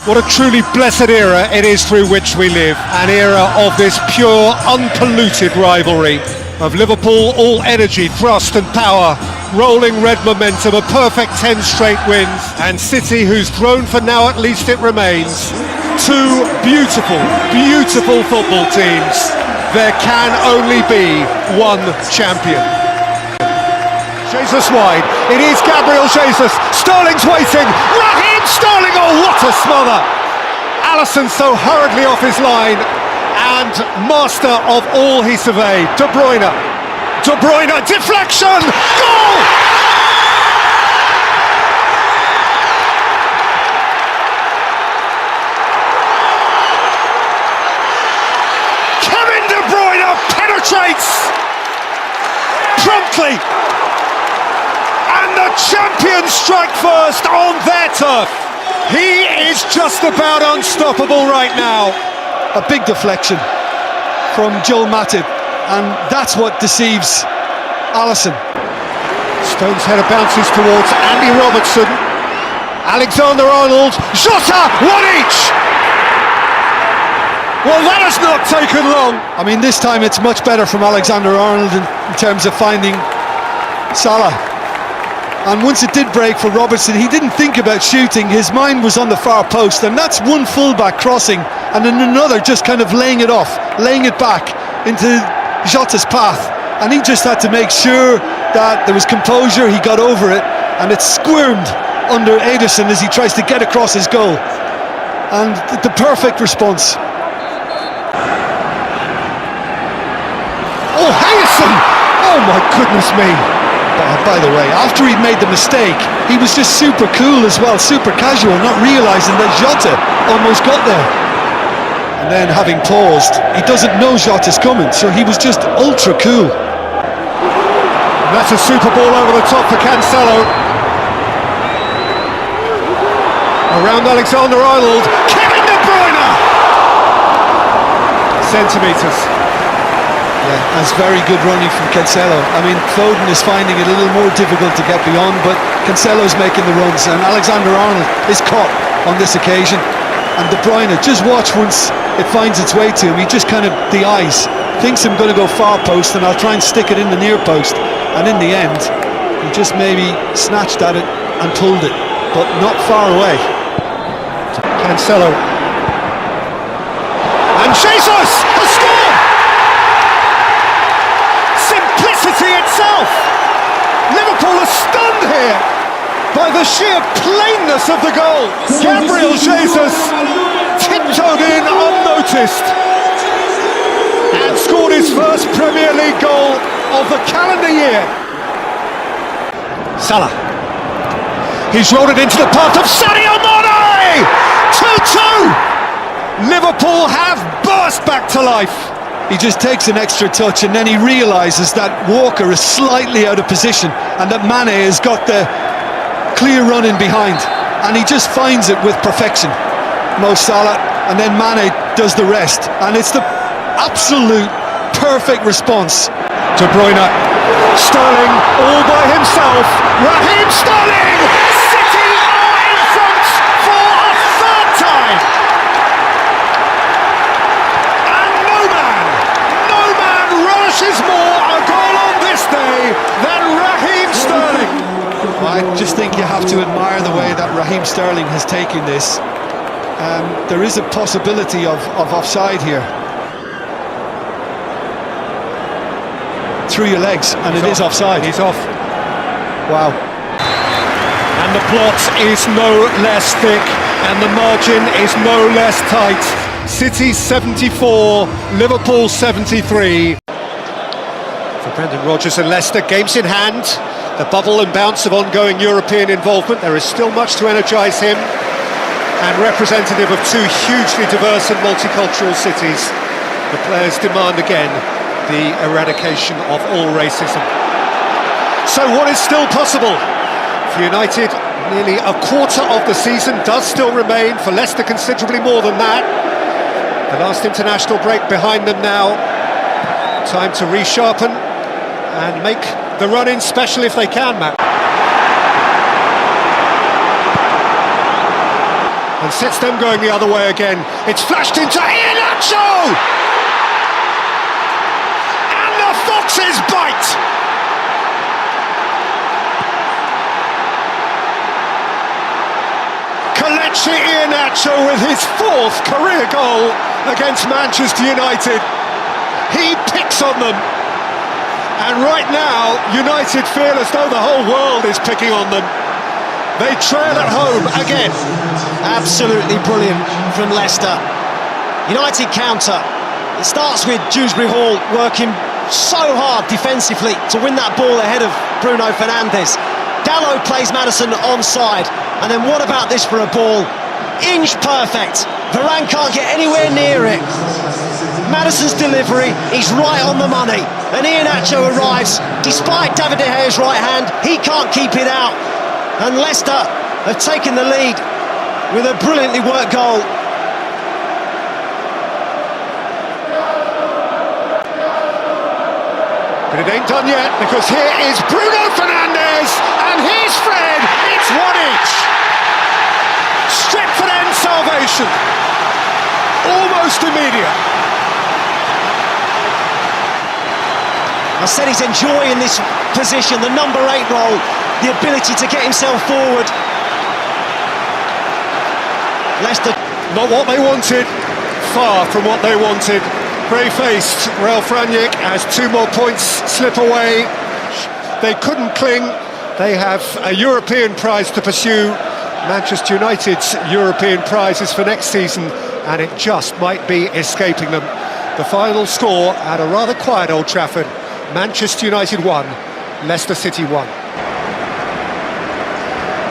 What a truly blessed era it is through which we live. An era of this pure, unpolluted rivalry. Of Liverpool, all energy, thrust and power. Rolling red momentum, a perfect 10 straight wins. And City, whose throne for now at least it remains. Two beautiful, beautiful football teams. There can only be one champion. Jesus wide, it is Gabriel Jesus, Sterling's waiting, Raheem Sterling, oh what a smother! Alisson so hurriedly off his line, and master of all he surveyed, De Bruyne, deflection, goal! Kevin De Bruyne penetrates promptly. And the champions strike first on their turf. He is just about unstoppable right now. A big deflection from Joel Matip, and that's what deceives Alisson. Stones' header bounces towards Andy Robertson. Alexander-Arnold, Jota, one each! Well, that has not taken long. I mean, this time it's much better from Alexander-Arnold in terms of finding Salah. And once it did break for Robertson, he didn't think about shooting, his mind was on the far post, and that's one fullback crossing and then another just kind of laying it off, laying it back into Jota's path, and he just had to make sure that there was composure, he got over it, and it squirmed under Ederson as he tries to get across his goal. And the perfect response. Oh, Harrison! Oh my goodness me! By the way, after he'd made the mistake, he was just super cool as well, super casual, not realising that Jota almost got there. And then having paused, he doesn't know Jota's coming, so he was just ultra cool. And that's a super ball over the top for Cancelo. Around Alexander-Arnold, Kevin De Bruyne! Centimetres. Yeah, that's very good running from Cancelo. I mean, Foden is finding it a little more difficult to get beyond, but Cancelo's making the runs, and Alexander-Arnold is caught on this occasion. And De Bruyne, just watch once it finds its way to him, he just kind of, the eyes, thinks I'm going to go far post and I'll try and stick it in the near post. And in the end, he just maybe snatched at it and pulled it, but not far away. Cancelo. And Jesus has scored! Simplicity itself! Liverpool are stunned here by the sheer plainness of the goal. Gabriel Jesus tiptoed in unnoticed and scored his first Premier League goal of the calendar year. Salah. He's rolled it into the path of Sadio Mane! 2-2! Liverpool have burst back to life. He just takes an extra touch and then he realises that Walker is slightly out of position and that Mane has got the clear run in behind, and he just finds it with perfection. Mo Salah, and then Mane does the rest, and it's the absolute perfect response. De Bruyne, Sterling all by himself, Raheem Sterling! City are in front for a third time! And no man relishes more a goal on this day than Raheem Sterling! I just think you have to admire the way that Raheem Sterling has taken this. There is a possibility of offside here. Through your legs, and it is offside. He's off. Wow. And the plot is no less thick, and the margin is no less tight. City 74, Liverpool 73. For Brendan Rodgers and Leicester, games in hand. The bubble and bounce of ongoing European involvement, there is still much to energise him, and representative of two hugely diverse and multicultural cities, the players demand again the eradication of all racism. So what is still possible? For United, nearly a quarter of the season does still remain, for Leicester considerably more than that. The last international break behind them now, time to resharpen and make the run-in special if they can, Matt. and sets them going the other way again. It's flashed into Iheanacho! And the Foxes bite! Kelechi Iheanacho with his 4th career goal against Manchester United. He picks on them, and right now United feel as though the whole world is picking on them. They trail at home again. Absolutely brilliant from Leicester. United counter. It starts with Dewsbury Hall working so hard defensively to win that ball ahead of Bruno Fernandes. Dalot plays Maddison onside, and then what about this for a ball? Inch perfect. Varane can't get anywhere near it. Madison's delivery, he's right on the money, and Iheanacho arrives. Despite David De Gea's right hand, he can't keep it out, and Leicester have taken the lead with a brilliantly worked goal. But it ain't done yet, because here is Bruno Fernandes, and here's Fred. It's 1-each. Stretford end salvation, almost immediate. I said he's enjoying this position, the number 8 role, the ability to get himself forward. Leicester, not what they wanted, far from what they wanted. Grey-faced Ralph Rangnick has 2 more points slip away. They couldn't cling. They have a European prize to pursue. Manchester United's European prize is for next season, and it just might be escaping them. The final score at a rather quiet Old Trafford: Manchester United 1, Leicester City 1.